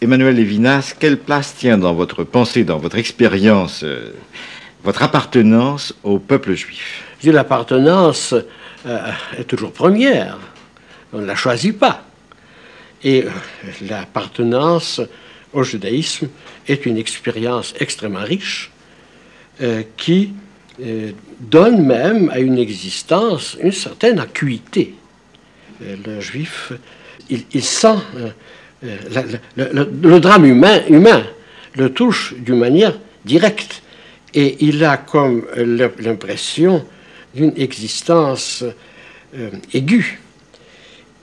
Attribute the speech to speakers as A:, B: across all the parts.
A: Emmanuel Levinas, quelle place tient dans votre pensée, dans votre expérience, votre appartenance au peuple juif?
B: L'appartenance est toujours première. On ne la choisit pas. Et l'appartenance au judaïsme est une expérience extrêmement riche qui donne même à une existence une certaine acuité. Le juif, il sent le drame humain le touche d'une manière directe. Et il a comme l'impression d'une existence aiguë.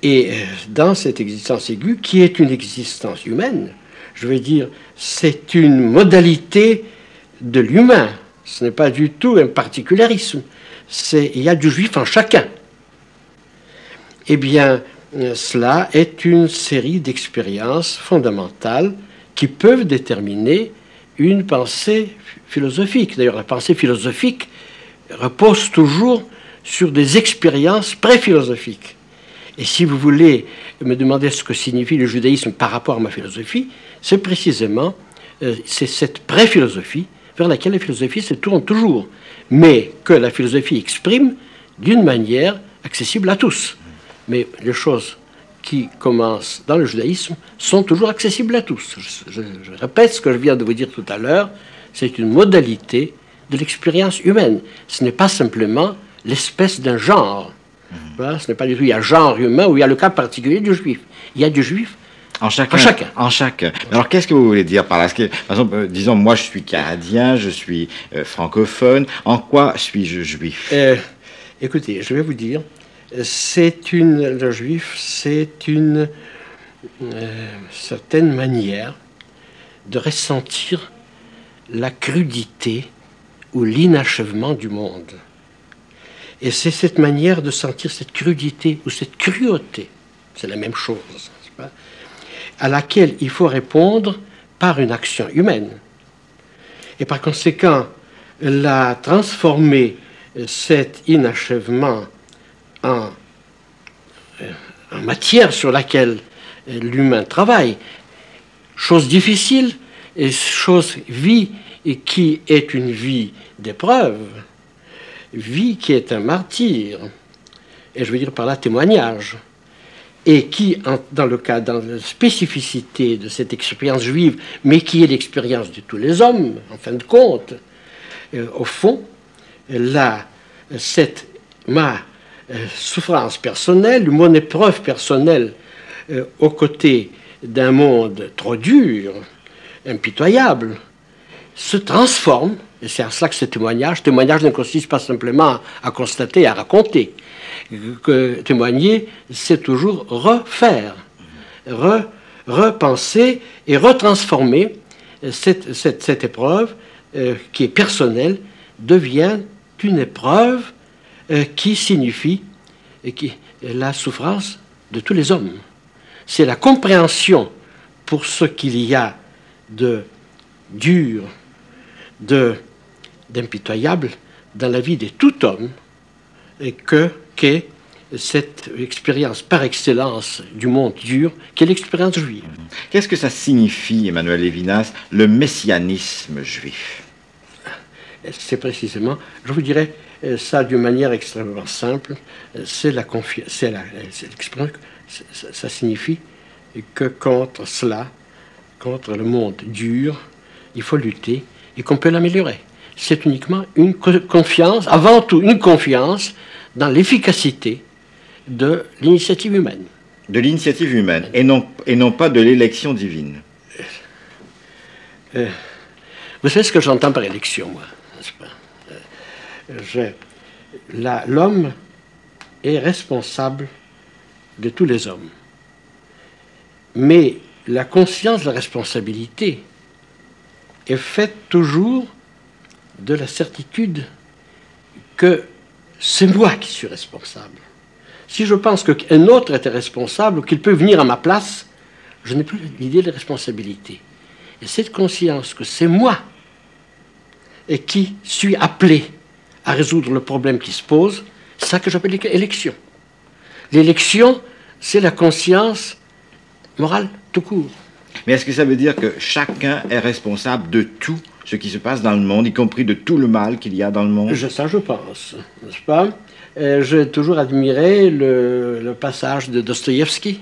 B: Et dans cette existence aiguë, qui est une existence humaine, je veux dire, c'est une modalité de l'humain. Ce n'est pas du tout un particularisme. Il y a du juif en chacun. Eh bien, cela est une série d'expériences fondamentales qui peuvent déterminer une pensée philosophique. D'ailleurs, la pensée philosophique repose toujours sur des expériences pré-philosophiques. Et si vous voulez me demander ce que signifie le judaïsme par rapport à ma philosophie, c'est précisément c'est cette pré-philosophie vers laquelle la philosophie se tourne toujours, mais que la philosophie exprime d'une manière accessible à tous. Mais les choses qui commencent dans le judaïsme sont toujours accessibles à tous. Je répète ce que je viens de vous dire tout à l'heure, c'est une modalité de l'expérience humaine. Ce n'est pas simplement l'espèce d'un genre. Voilà, ce n'est pas du tout, il y a genre humain ou il y a le cas particulier du juif. Il y a du juif
A: en chacun. Alors, qu'est-ce que vous voulez dire par là? Par exemple, disons, moi, je suis canadien, je suis francophone. En quoi suis-je juif?
B: Écoutez, je vais vous dire, le juif, c'est une certaine manière de ressentir la crudité ou l'inachèvement du monde. Et c'est cette manière de sentir cette crudité ou cette cruauté, c'est la même chose, n'est-ce pas, à laquelle il faut répondre par une action humaine. Et par conséquent, transformer cet inachèvement en matière sur laquelle l'humain travaille, chose difficile, et vie qui est une vie d'épreuve, vie qui est un martyr, et je veux dire par là témoignage, et qui, dans la spécificité de cette expérience juive, mais qui est l'expérience de tous les hommes, en fin de compte, au fond, ma souffrance personnelle, mon épreuve personnelle aux côtés d'un monde trop dur, impitoyable, se transforme, et c'est à cela que ce témoignage ne consiste pas simplement à constater, à raconter. Que témoigner, c'est toujours refaire, repenser et retransformer cette épreuve qui est personnelle, devient une épreuve qui signifie la souffrance de tous les hommes. C'est la compréhension pour ce qu'il y a de dur, d'impitoyable dans la vie de tout homme, et qu'est cette expérience par excellence du monde dur, qui est l'expérience juive.
A: Qu'est-ce que ça signifie, Emmanuel Levinas, le messianisme juif?
B: C'est précisément, je vous dirais ça d'une manière extrêmement simple, c'est la confiance, ça signifie que contre cela, contre le monde dur, il faut lutter et qu'on peut l'améliorer. C'est uniquement une confiance, avant tout une confiance dans l'efficacité de l'initiative humaine.
A: De l'initiative humaine, et non pas de l'élection divine.
B: Vous savez ce que j'entends par élection, moi, n'est-ce pas? L'homme est responsable de tous les hommes. Mais la conscience de la responsabilité est faite toujours de la certitude que c'est moi qui suis responsable. Si je pense qu'un autre était responsable ou qu'il peut venir à ma place, je n'ai plus l'idée de responsabilité. Et cette conscience que c'est moi et qui suis appelé à résoudre le problème qui se pose, c'est ça que j'appelle l'élection. L'élection, c'est la conscience morale tout court.
A: Mais est-ce que ça veut dire que chacun est responsable de tout ce qui se passe dans le monde, y compris de tout le mal qu'il y a dans le monde?
B: Ça, je pense, n'est-ce pas? J'ai toujours admiré le passage de Dostoïevski,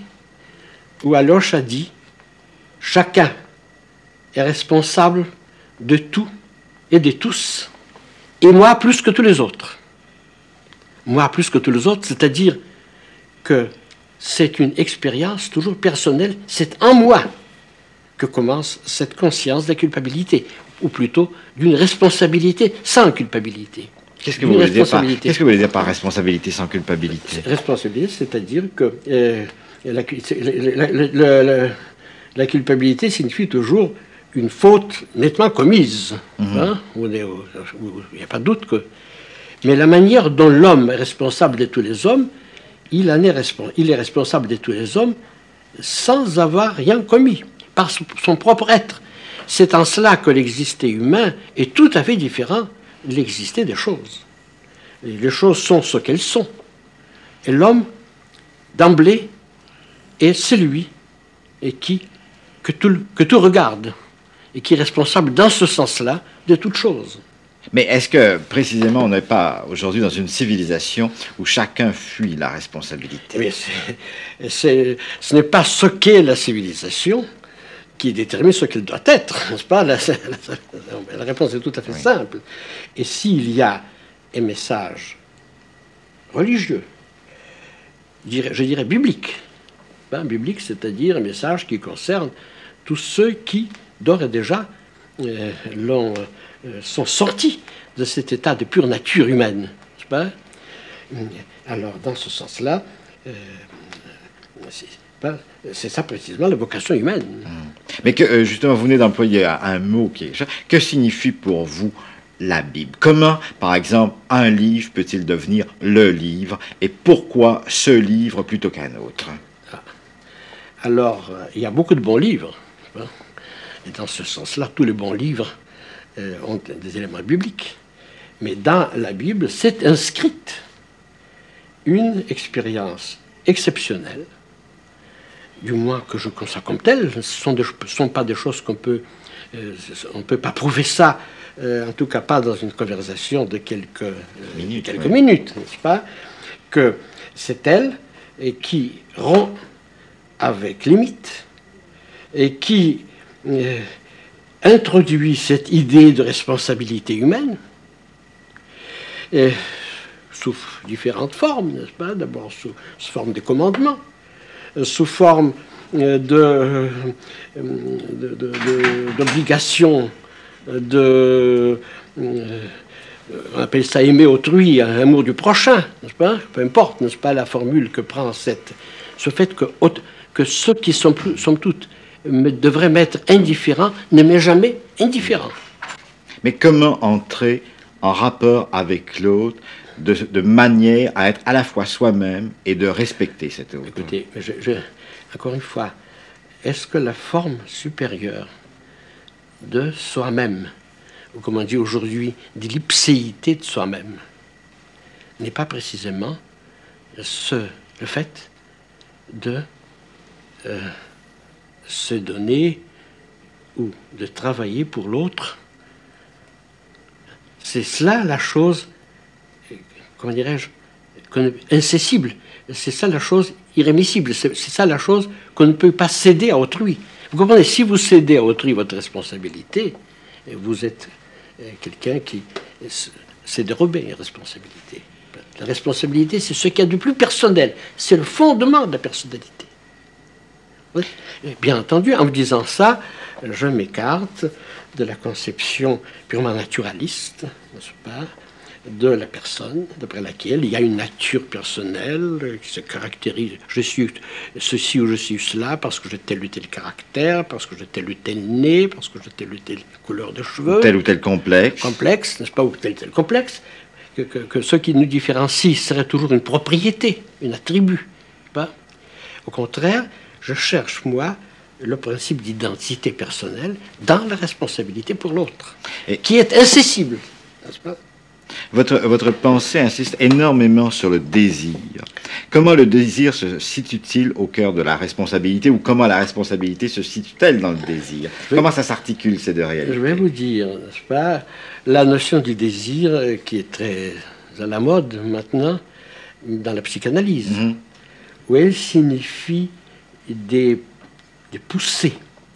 B: où Aloche a dit « Chacun est responsable de tout et de tous, et moi plus que tous les autres. » Moi plus que tous les autres, c'est-à-dire que c'est une expérience toujours personnelle, c'est en moi que commence cette conscience de la culpabilité, ou plutôt d'une responsabilité sans culpabilité.
A: Qu'est-ce que vous voulez dire par responsabilité sans culpabilité?
B: Responsabilité, c'est-à-dire que la culpabilité signifie toujours une faute nettement commise. Hein, où il n'y a pas de doute que... Mais la manière dont l'homme est responsable de tous les hommes, il est responsable de tous les hommes sans avoir rien commis, par son propre être. C'est en cela que l'existé humain est tout à fait différent de l'existé des choses. Les choses sont ce qu'elles sont. Et l'homme, d'emblée, est celui que tout regarde et qui est responsable dans ce sens-là de toute chose.
A: Mais est-ce que, précisément, on n'est pas aujourd'hui dans une civilisation où chacun fuit la responsabilité?
B: Mais ce n'est pas ce qu'est la civilisation qui détermine ce qu'elle doit être, n'est-ce pas? La réponse est tout à fait simple. Et s'il y a un message religieux, je dirais biblique, biblique, c'est-à-dire un message qui concerne tous ceux qui, d'ores et déjà, sont sortis de cet état de pure nature humaine, n'est-ce pas? Alors, dans ce sens-là, c'est ça précisément la vocation humaine.
A: Mais que, justement, vous venez d'employer un mot qui est... Que signifie pour vous la Bible? Comment, par exemple, un livre peut-il devenir le livre? Et pourquoi ce livre plutôt qu'un autre?
B: Alors, il y a beaucoup de bons livres. Et dans ce sens-là, tous les bons livres ont des éléments bibliques. Mais dans la Bible, c'est inscrite une expérience exceptionnelle, du moins que je conçois comme telle. Ce ne sont pas des choses qu'on peut... on ne peut pas prouver ça, en tout cas pas dans une conversation de quelques minutes, n'est-ce pas? Que c'est elle qui rompt avec les mythes et qui introduit cette idée de responsabilité humaine sous différentes formes, n'est-ce pas? D'abord sous forme de commandements, sous forme d'obligations, on appelle ça aimer autrui, amour du prochain, n'est-ce pas? Peu importe, n'est-ce pas, la formule que prend ce fait que ceux qui sont toutes devraient m'être indifférents ne m'est jamais indifférent.
A: Mais comment entrer en rapport avec l'autre de manière à être à la fois soi-même et de respecter cet autre?
B: Écoutez, encore une fois, est-ce que la forme supérieure de soi-même, ou comme on dit aujourd'hui, de l'ipséité de soi-même, n'est pas précisément le fait de se donner ou de travailler pour l'autre? C'est cela la chose, comment dirais-je, incessible. C'est ça la chose irrémissible. C'est ça la chose qu'on ne peut pas céder à autrui. Vous comprenez, si vous cédez à autrui votre responsabilité, vous êtes quelqu'un qui s'est dérobé une responsabilité. La responsabilité, c'est ce qu'il y a de plus personnel. C'est le fondement de la personnalité. Oui. Bien entendu, en vous disant ça, je m'écarte de la conception purement naturaliste, n'est-ce pas, de la personne, d'après laquelle il y a une nature personnelle qui se caractérise. Je suis ceci ou je suis cela parce que j'ai tel ou tel caractère, parce que j'ai tel ou tel nez, parce que j'ai telle ou telle couleur de cheveux.
A: Tel ou tel complexe.
B: Complexe, n'est-ce pas, ou tel ou tel complexe. Que ce qui nous différencie serait toujours une propriété, un attribut. Pas? Au contraire, je cherche, moi, le principe d'identité personnelle dans la responsabilité pour l'autre, qui est incessible, n'est-ce pas?
A: Votre pensée insiste énormément sur le désir. Comment le désir se situe-t-il au cœur de la responsabilité, ou comment la responsabilité se situe-t-elle dans le désir? Comment ça s'articule, ces deux réalités?
B: Je vais vous dire, n'est-ce pas, la notion du désir qui est très à la mode maintenant dans la psychanalyse, où elle signifie des poussées,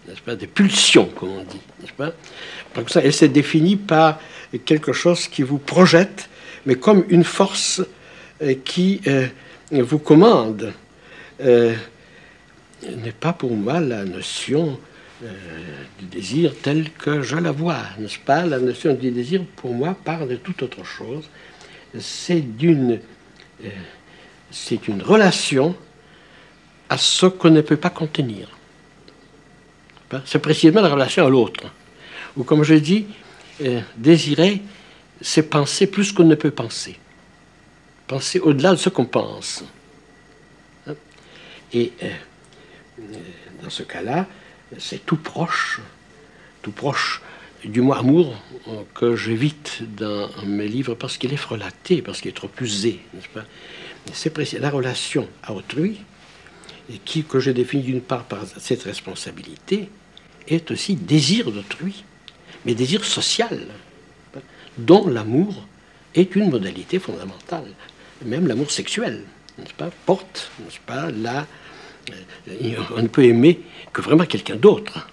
B: n'est-ce pas, des pulsions, comme on dit, n'est-ce pas? Donc ça, elle s'est définie par quelque chose qui vous projette, mais comme une force qui vous commande. N'est pas pour moi la notion du désir telle que je la vois, n'est-ce pas? La notion du désir, pour moi, parle de toute autre chose. C'est une relation à ce qu'on ne peut pas contenir. C'est précisément la relation à l'autre. Ou comme je dis, désirer, c'est penser plus qu'on ne peut penser. Penser au-delà de ce qu'on pense. Et dans ce cas-là, c'est tout proche du mot amour que j'évite dans mes livres parce qu'il est frelaté, parce qu'il est trop usé, n'est-ce pas? C'est précis. La relation à autrui, que je définis d'une part par cette responsabilité, est aussi désir d'autrui, mais désir social, dont l'amour est une modalité fondamentale. Même l'amour sexuel, n'est-ce pas, porte, n'est-ce pas, là, on ne peut aimer que vraiment quelqu'un d'autre.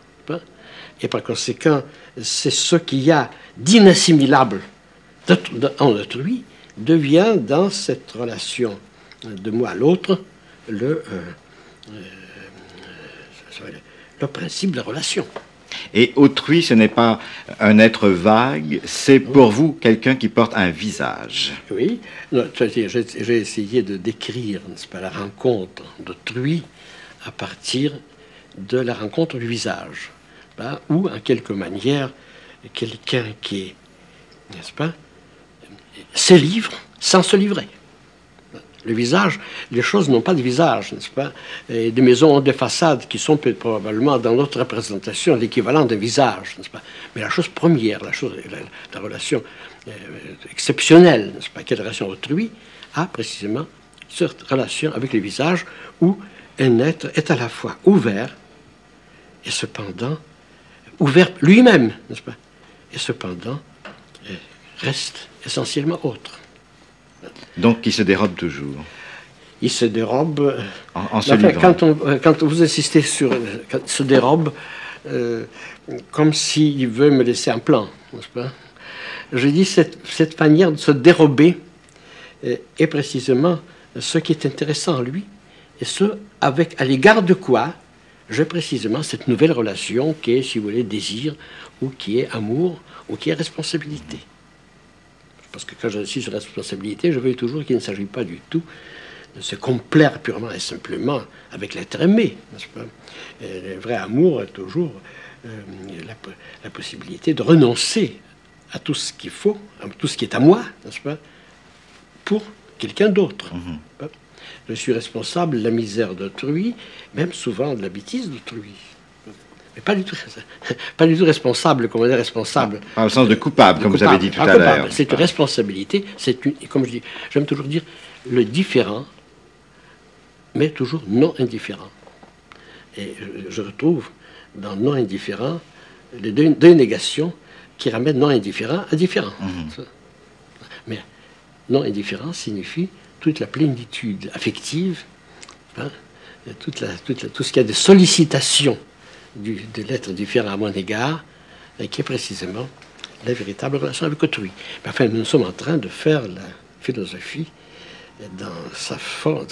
B: Et par conséquent, c'est ce qu'il y a d'inassimilable en autrui devient dans cette relation de moi à l'autre le principe de la relation.
A: Et autrui, ce n'est pas un être vague, c'est pour vous quelqu'un qui porte un visage.
B: Oui, j'ai essayé de décrire, n'est-ce pas, la rencontre d'autrui à partir de la rencontre du visage, ou en quelque manière, quelqu'un qui est, n'est-ce pas, se livre sans se livrer. Le visage, les choses n'ont pas de visage, n'est-ce pas? Et des maisons ont des façades qui sont probablement, dans notre représentation, l'équivalent d'un visage, n'est-ce pas? Mais la chose première, la relation exceptionnelle, n'est-ce pas? Quelle relation autrui a précisément cette relation avec le visage où un être est à la fois ouvert et cependant ouvert lui-même, n'est-ce pas? Et cependant reste essentiellement autre.
A: Donc, il se dérobe toujours.
B: Il se dérobe.
A: En se livrant.
B: Quand vous insistez sur se dérobe, comme s'il veut me laisser un plan, n'est-ce pas? Je dis cette manière de se dérober est précisément ce qui est intéressant en lui, et ce à l'égard de quoi j'ai précisément cette nouvelle relation qui est, si vous voulez, désir, ou qui est amour, ou qui est responsabilité. Parce que quand je suis sur responsabilité, je veux toujours qu'il ne s'agit pas du tout de se complaire purement et simplement avec l'être aimé, n'est-ce pas? Le vrai amour a toujours la possibilité de renoncer à tout ce qu'il faut, à tout ce qui est à moi, n'est-ce pas, pour quelqu'un d'autre. Je suis responsable de la misère d'autrui, même souvent de la bêtise d'autrui. Mais pas du tout responsable, comme on dit responsable.
A: Pas au sens de coupable, comme vous avez dit tout à l'heure.
B: C'est une responsabilité, comme je dis, j'aime toujours dire, le différent, mais toujours non indifférent. Et je retrouve dans non indifférent les deux négations qui ramènent non indifférent à différent. Mais non indifférent signifie toute la plénitude affective, hein, tout ce qu'il y a de sollicitation de l'être différent à mon égard, qui est précisément la véritable relation avec autrui. Mais enfin, nous sommes en train de faire la philosophie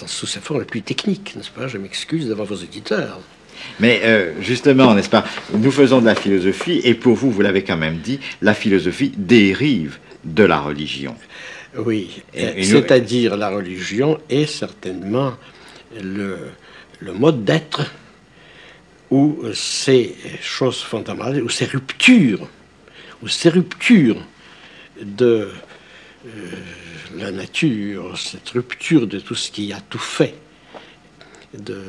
B: sous sa forme la plus technique, n'est-ce pas? Je m'excuse devant vos auditeurs.
A: Mais justement, n'est-ce pas, nous faisons de la philosophie, et pour vous, vous l'avez quand même dit, la philosophie dérive de la religion.
B: Oui, c'est-à-dire la religion est certainement le mode d'être où ces choses fondamentales, où ces ruptures de la nature, cette rupture de tout ce qui a tout fait, de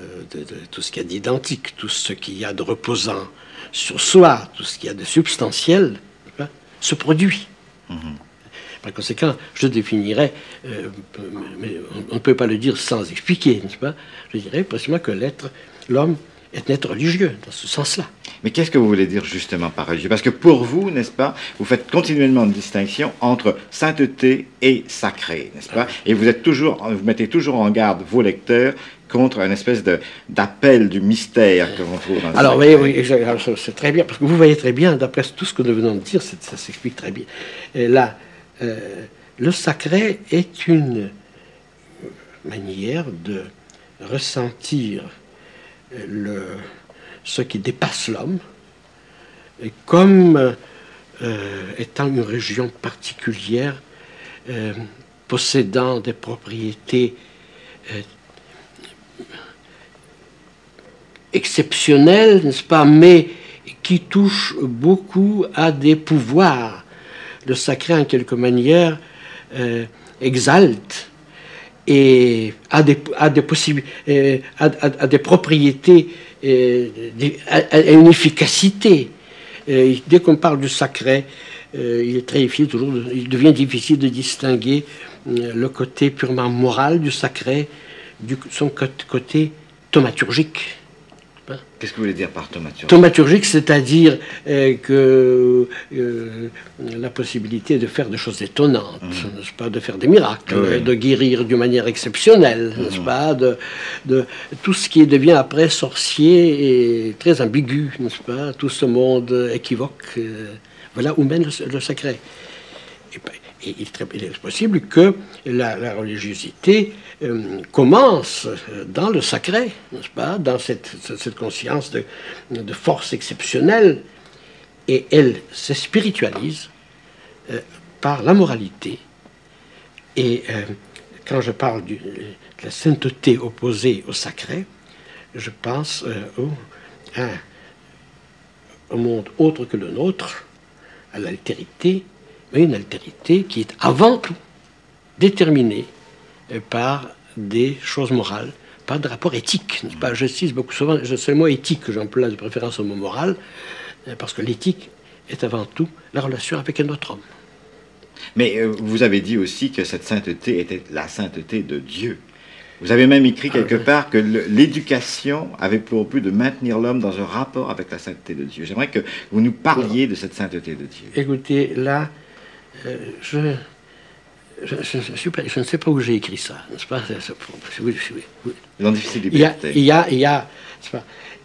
B: tout ce qu'il y a d'identique, tout ce qu'il y a de reposant sur soi, tout ce qu'il y a de substantiel, se produit. Par conséquent, je définirais, mais on ne peut pas le dire sans expliquer, n'est-ce pas? Je dirais précisément que l'homme est un être religieux, dans ce sens-là.
A: Mais qu'est-ce que vous voulez dire justement par religieux? Parce que pour vous, n'est-ce pas, vous faites continuellement une distinction entre sainteté et sacré, n'est-ce pas? Et vous mettez toujours en garde vos lecteurs contre une espèce d'appel du mystère que l'on trouve dans le
B: Alors
A: sacré.
B: oui, c'est très bien, parce que vous voyez très bien, d'après tout ce que nous venons de dire, ça s'explique très bien. Et là, le sacré est une manière de ressentir ce qui dépasse l'homme, comme étant une région particulière, possédant des propriétés exceptionnelles, n'est-ce pas, mais qui touchent beaucoup à des pouvoirs. Le sacré, en quelque manière, exalte et a des propriétés, a une efficacité. Dès qu'on parle du sacré, il est très difficile, il devient difficile de distinguer le côté purement moral du sacré son côté thaumaturgique.
A: Qu'est-ce que vous voulez dire par thaumaturgique?
B: Thaumaturgique, c'est-à-dire que la possibilité de faire des choses étonnantes, n'est-ce pas, de faire des miracles,
A: Oui.
B: de guérir d'une manière exceptionnelle, n'est-ce pas, de tout ce qui devient après sorcier et très ambigu, n'est-ce pas, tout ce monde équivoque, voilà où mène le sacré. Et il est possible que la religiosité commence dans le sacré, n'est-ce pas, dans cette conscience de force exceptionnelle, et elle se spiritualise par la moralité. Et quand je parle de la sainteté opposée au sacré, je pense au monde autre que le nôtre, à l'altérité, mais une altérité qui est avant tout déterminée par des choses morales, par des rapports éthiques. N'est-ce pas? Je cite beaucoup souvent, c'est le mot éthique que j'emploie de préférence au mot moral, parce que l'éthique est avant tout la relation avec un autre homme.
A: Mais vous avez dit aussi que cette sainteté était la sainteté de Dieu. Vous avez même écrit quelque part que l'éducation avait pour but de maintenir l'homme dans un rapport avec la sainteté de Dieu. J'aimerais que vous nous parliez de cette sainteté de Dieu.
B: Écoutez, là, je ne sais pas où j'ai écrit ça, n'est-ce pas? Oui.
A: Dans difficile liberté.
B: Il y a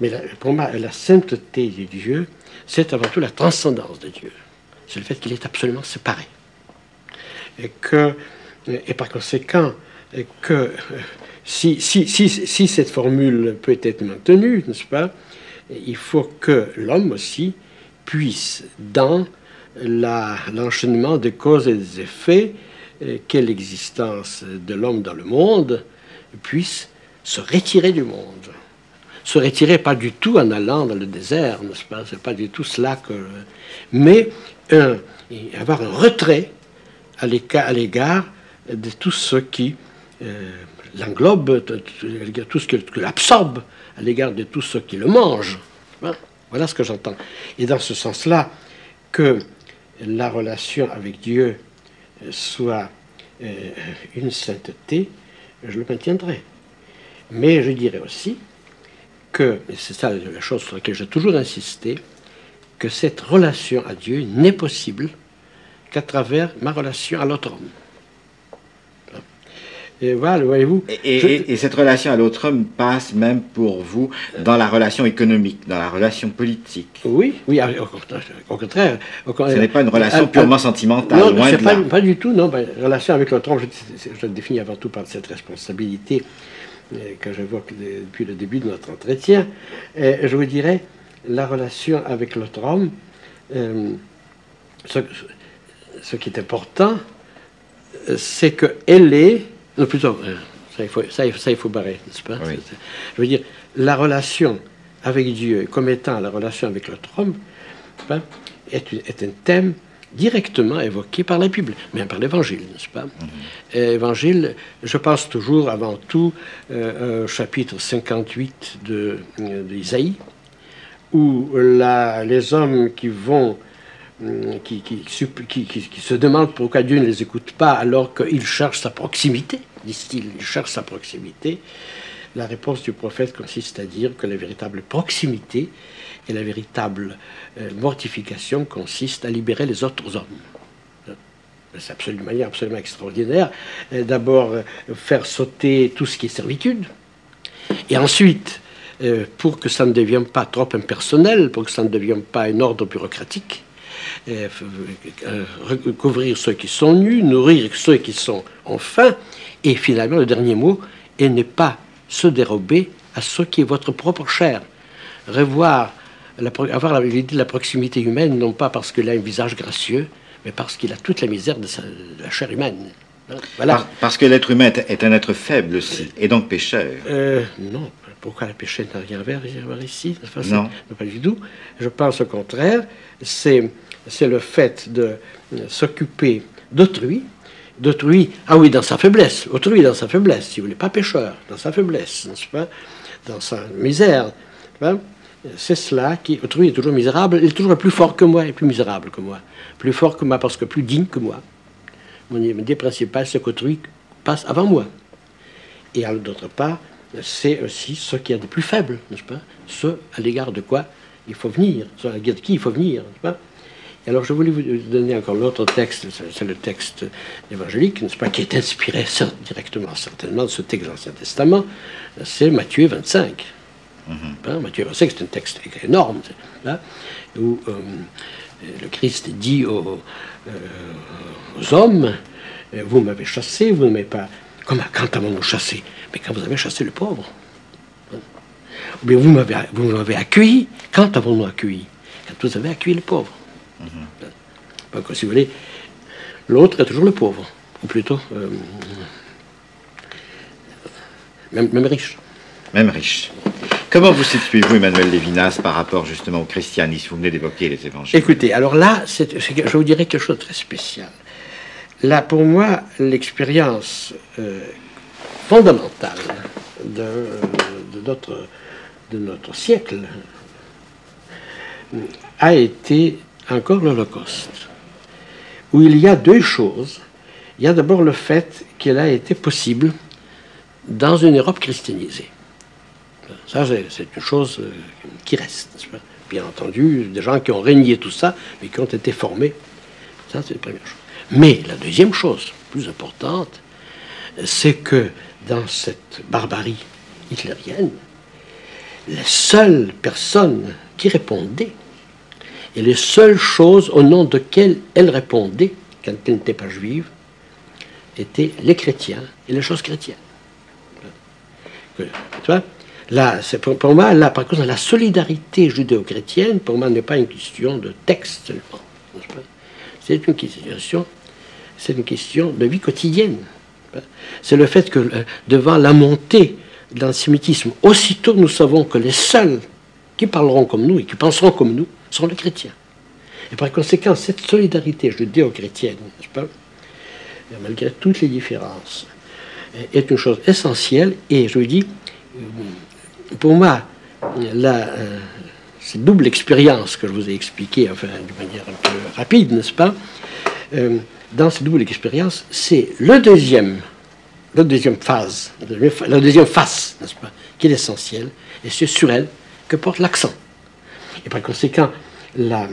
B: mais pour moi, la sainteté de Dieu, c'est avant tout la transcendance de Dieu. C'est le fait qu'il est absolument séparé. Et par conséquent, que si cette formule peut être maintenue, n'est-ce pas, il faut que l'homme aussi puisse, dans l'enchaînement des causes et des effets qu'est l'existence de l'homme dans le monde, puisse se retirer du monde. Se retirer pas du tout en allant dans le désert, n'est-ce pas? C'est pas du tout cela que... Mais avoir un retrait à l'égard de tout ce qui l'englobe, tout ce qui l'absorbe, à l'égard de tout ce qui le mange. Voilà ce que j'entends. Et dans ce sens-là, que la relation avec Dieu soit une sainteté, je le maintiendrai. Mais je dirais aussi que, et c'est ça la chose sur laquelle j'ai toujours insisté, que cette relation à Dieu n'est possible qu'à travers ma relation à l'autre homme. Et voilà, voyez-vous.
A: Et cette relation à l'autre homme passe même pour vous dans la relation économique, dans la relation politique.
B: Oui, au contraire.
A: Ce n'est pas une relation purement sentimentale,
B: non,
A: loin de là.
B: Pas du tout, non. Relation avec l'autre homme, je le définis avant tout par cette responsabilité que j'évoque depuis le début de notre entretien. Je vous dirais, la relation avec l'autre homme, ce qui est important, c'est qu'elle est... Non, plutôt, ça, il faut barrer, n'est-ce pas?
A: Oui.
B: Je veux dire, la relation avec Dieu, comme étant la relation avec l'autre homme, est un thème directement évoqué par la Bible, même par l'Évangile, n'est-ce pas? Évangile, je pense toujours, avant tout, au chapitre 58 d'Isaïe, où les hommes qui vont qui se demandent pourquoi Dieu ne les écoute pas alors qu'il cherche sa proximité, disent-ils, il cherche sa proximité. La réponse du prophète consiste à dire que la véritable proximité et la véritable mortification consiste à libérer les autres hommes. C'est absolument, de manière absolument extraordinaire. D'abord, faire sauter tout ce qui est servitude, et ensuite, pour que ça ne devienne pas trop impersonnel, pour que ça ne devienne pas un ordre bureaucratique, recouvrir ceux qui sont nus, nourrir ceux qui ont faim, et finalement, le dernier mot, et ne pas se dérober à ce qui est votre propre chair. Avoir l'idée de la proximité humaine, non pas parce qu'il a un visage gracieux, mais parce qu'il a toute la misère de la chair humaine. Voilà.
A: Parce que l'être humain est un être faible aussi, et donc pécheur.
B: Non, pourquoi le péché n'a rien à voir ici?
A: Non.
B: Pas du tout. Je pense au contraire, c'est le fait de s'occuper d'autrui, ah oui, dans sa faiblesse, autrui dans sa faiblesse, si vous voulez, pas pécheur, dans sa faiblesse, n'est-ce pas, dans sa misère. C'est cela qui, autrui est toujours misérable, il est toujours plus fort que moi et plus misérable que moi. Plus fort que moi parce que plus digne que moi. Mon idée principale, c'est qu'autrui passe avant moi. Et d'autre part, c'est aussi ce qu'il y a de plus faible, n'est-ce pas, ce à l'égard de quoi il faut venir, ce à l'égard de qui il faut venir, n'est-ce pas. Et alors je voulais vous donner encore l'autre texte, c'est le texte évangélique, n'est-ce pas, qui est inspiré directement, certainement, de ce texte de l'Ancien Testament, c'est Matthieu 25. Matthieu 25, c'est un texte énorme, là, où le Christ dit aux hommes, vous m'avez chassé, vous ne m'avez pas... Comment, quand avons-nous chassé? Mais quand vous avez chassé le pauvre. Ou bien vous m'avez accueilli, quand avons-nous accueilli? Quand vous avez accueilli le pauvre. Donc, si vous voulez, l'autre est toujours le pauvre, ou plutôt même riche.
A: Même riche. Comment vous situez-vous, Emmanuel Lévinas, par rapport justement au christianisme? Vous venez d'évoquer les évangiles.
B: Écoutez, alors là, je vous dirais quelque chose de très spécial. Là, pour moi, l'expérience fondamentale de notre siècle a été encore l'Holocauste, où il y a deux choses. Il y a d'abord le fait qu'il a été possible dans une Europe christianisée. Ça, c'est une chose qui reste, n'est-ce pas? Bien entendu, des gens qui ont régné tout ça, mais qui ont été formés. Ça, c'est la première chose. Mais la deuxième chose, plus importante, c'est que dans cette barbarie hitlérienne, les seules personnes qui répondaient, et les seules choses au nom desquelles elles répondaient, quand elles n'étaient pas juives, étaient les chrétiens et les choses chrétiennes. Tu vois? Là, pour moi, là, par contre, la solidarité judéo-chrétienne, pour moi, n'est pas une question de texte seulement. C'est une question de vie quotidienne. C'est le fait que, devant la montée de l'antisémitisme, aussitôt nous savons que les seuls qui parleront comme nous et qui penseront comme nous sont les chrétiens. Et par conséquent, cette solidarité judéo-chrétienne, n'est-ce pas, malgré toutes les différences, est une chose essentielle. Et je vous dis, pour moi, cette double expérience que je vous ai expliquée, enfin, de manière un peu rapide, n'est-ce pas, dans cette double expérience, c'est la deuxième phase, la deuxième face, n'est-ce pas, qui est l'essentiel, et c'est sur elle que porte l'accent. Et par conséquent, devant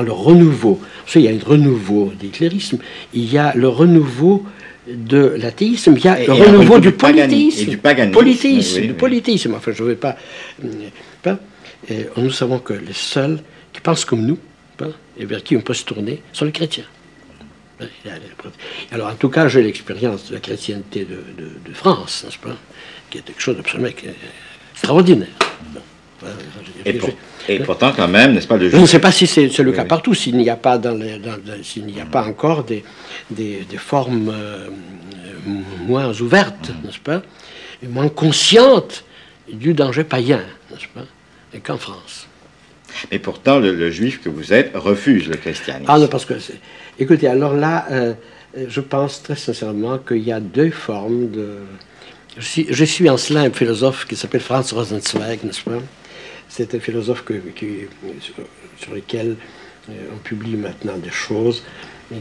B: le renouveau, parce qu'il y a un renouveau de l'hitlérisme, il y a le renouveau de l'athéisme, il y a le renouveau du polythéisme.
A: Du paganisme.
B: Du polythéisme. Enfin, je ne veux pas. Nous savons que les seuls qui pensent comme nous, et vers qui on peut se tourner, sont les chrétiens. Alors, en tout cas, j'ai l'expérience de la chrétienté de France, n'est-ce pas, qui est quelque chose d'absolument extraordinaire.
A: Et pourtant, quand même, n'est-ce pas,
B: je ne sais pas si c'est le cas partout, s'il n'y a pas s'il n'y a pas encore des formes moins ouvertes, n'est-ce pas, et moins conscientes du danger païen, n'est-ce pas, qu'en France.
A: Mais pourtant, le juif que vous êtes refuse le christianisme.
B: Ah non, parce que, écoutez, alors là, je pense très sincèrement qu'il y a deux formes de... Je suis en cela un philosophe qui s'appelle Franz Rosenzweig, n'est-ce pas, C'est un philosophe sur lequel on publie maintenant des choses,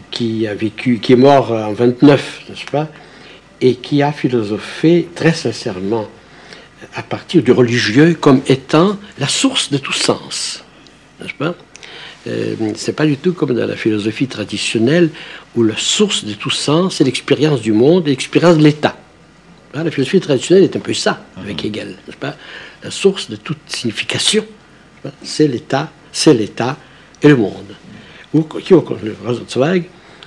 B: qui est mort en 29, n'est-ce pas, et qui a philosophé très sincèrement à partir du religieux comme étant la source de tout sens, n'est-ce pas? C'est pas du tout comme dans la philosophie traditionnelle où la source de tout sens c'est l'expérience du monde et l'expérience de l'État. La philosophie traditionnelle est un peu ça avec Hegel, n'est-ce pas? La source de toute signification, c'est l'État et le monde. Ou le Rosenzweig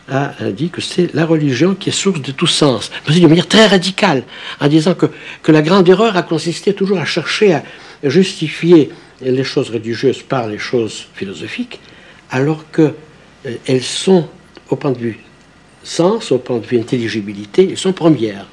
B: a dit que c'est la religion qui est source de tout sens, mais de manière très radicale, en disant que la grande erreur a consisté toujours à chercher à justifier les choses religieuses par les choses philosophiques, alors qu'elles sont, au point de vue sens, au point de vue intelligibilité, elles sont premières.